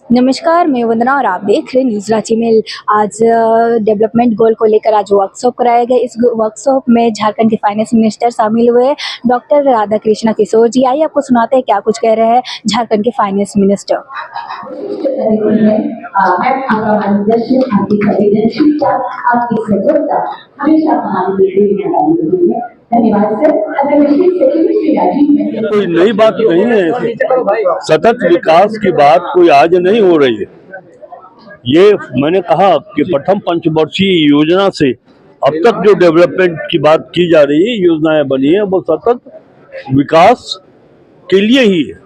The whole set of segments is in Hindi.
नमस्कार, मैं वंदना और आप देख रहे हैं न्यूज़ रांची मेल। आज डेवलपमेंट गोल को लेकर आज वर्कशॉप कराया गया। इस वर्कशॉप में झारखंड के फाइनेंस मिनिस्टर शामिल हुए, डॉक्टर राधाकृष्ण किशोर जी। आइए आपको सुनाते हैं क्या कुछ कह रहे हैं झारखंड के फाइनेंस मिनिस्टर। कोई नई बात नहीं है। सतत विकास की बात कोई आज नहीं हो रही है। ये मैंने कहा कि प्रथम पंचवर्षीय योजना से अब तक जो डेवलपमेंट की बात की जा रही है, योजनाएं बनी है, वो सतत विकास के लिए ही है।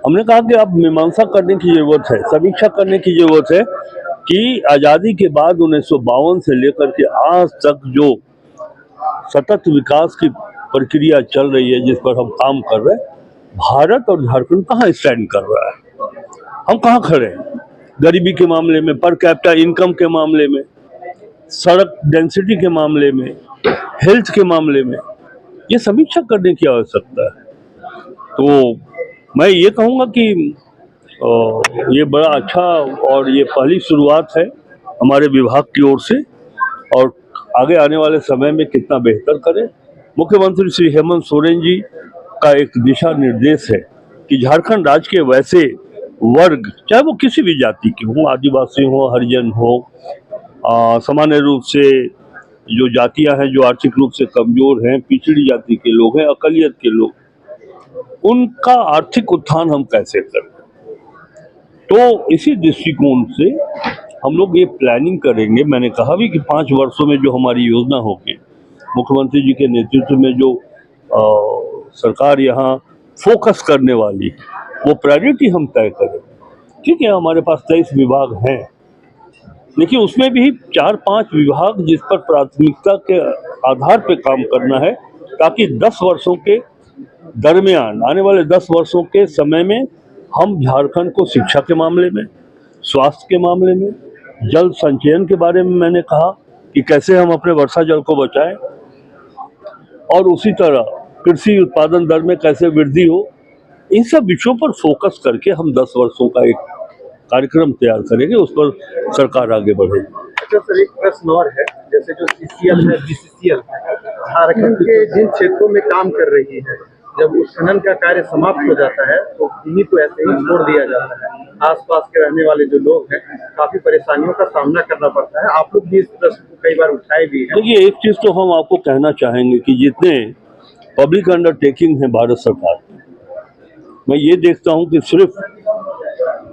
हमने कहा कि अब मीमांसा करने की जरूरत है, समीक्षा करने की जरूरत है कि आजादी के बाद 1952 से लेकर के आज तक जो सतत विकास की प्रक्रिया चल रही है, जिस पर हम काम कर रहे हैं, भारत और झारखंड कहाँ स्टैंड कर रहा है, हम कहाँ खड़े हैं गरीबी के मामले में, पर कैपिटा इनकम के मामले में, सड़क डेंसिटी के मामले में, हेल्थ के मामले में। ये समीक्षा करने की आवश्यकता है। तो मैं ये कहूँगा कि ये बड़ा अच्छा और ये पहली शुरुआत है हमारे विभाग की ओर से, और आगे आने वाले समय में कितना बेहतर करें। मुख्यमंत्री श्री हेमंत सोरेन जी का एक दिशा निर्देश है कि झारखंड राज्य के वैसे वर्ग, चाहे वो किसी भी जाति के हों, आदिवासी हो, हरिजन हो, सामान्य रूप से जो जातियां हैं जो आर्थिक रूप से कमजोर हैं, पिछड़ी जाति के लोग हैं, अकलियत के लोग, उनका आर्थिक उत्थान हम कैसे करें। तो इसी दृष्टिकोण से हम लोग ये प्लानिंग करेंगे। मैंने कहा भी कि 5 वर्षों में जो हमारी योजना होगी, मुख्यमंत्री जी के नेतृत्व में जो सरकार यहाँ फोकस करने वाली, वो प्रायोरिटी हम तय करें। ठीक है, हमारे पास 23 विभाग हैं, लेकिन उसमें भी 4-5 विभाग जिस पर प्राथमिकता के आधार पर काम करना है, ताकि 10 वर्षों के दरमियान, आने वाले 10 वर्षों के समय में हम झारखंड को शिक्षा के मामले में, स्वास्थ्य के मामले में, जल संचयन के बारे में मैंने कहा कि कैसे हम अपने वर्षा जल को बचाएं, और उसी तरह कृषि उत्पादन दर में कैसे वृद्धि हो, इन सब विषयों पर फोकस करके हम 10 वर्षों का एक कार्यक्रम तैयार करेंगे, उस पर सरकार आगे बढ़ेगी। अच्छा सर, एक प्रश्न और है, जैसे जो सीसीएल है, बीसीसीएल झारखंड के जिन क्षेत्रों में काम कर रही है, जब उत्खनन का कार्य समाप्त हो जाता है तो भूमि को ऐसे ही छोड़ दिया जाता है। आसपास के रहने वाले जो लोग हैं, काफी परेशानियों का सामना करना पड़ता है। आप लोग भी इस प्रश्न को कई बार उठाए भी हैं। देखिए, एक चीज तो हम आपको कहना चाहेंगे कि जितने पब्लिक अंडरटेकिंग है भारत सरकार, मैं ये देखता हूँ कि सिर्फ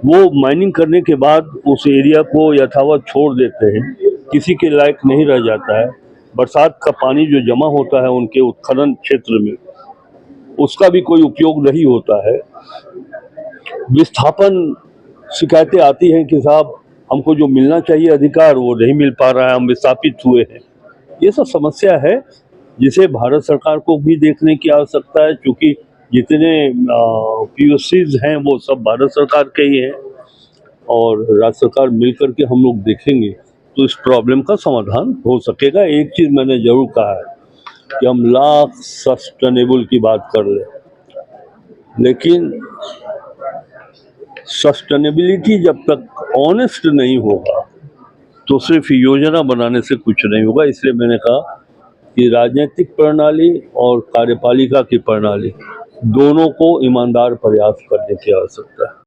वो माइनिंग करने के बाद उस एरिया को यथावत छोड़ देते हैं, किसी के लायक नहीं रह जाता है। बरसात का पानी जो जमा होता है उनके उत्खनन क्षेत्र में, उसका भी कोई उपयोग नहीं होता है। विस्थापन शिकायतें आती हैं कि साहब, हमको जो मिलना चाहिए अधिकार वो नहीं मिल पा रहा है, हम विस्थापित हुए हैं। ये सब समस्या है जिसे भारत सरकार को भी देखने की आवश्यकता है, क्योंकि जितने पीओसीज हैं वो सब भारत सरकार के ही हैं, और राज्य सरकार मिलकर के हम लोग देखेंगे तो इस प्रॉब्लम का समाधान हो सकेगा। एक चीज मैंने जरूर कहा है कि हम लाख सस्टेनेबल की बात कर रहे हैं, लेकिन सस्टेनेबिलिटी जब तक ऑनेस्ट नहीं होगा तो सिर्फ योजना बनाने से कुछ नहीं होगा। इसलिए मैंने कहा कि राजनीतिक प्रणाली और कार्यपालिका की प्रणाली दोनों को ईमानदार प्रयास करने की आवश्यकता है।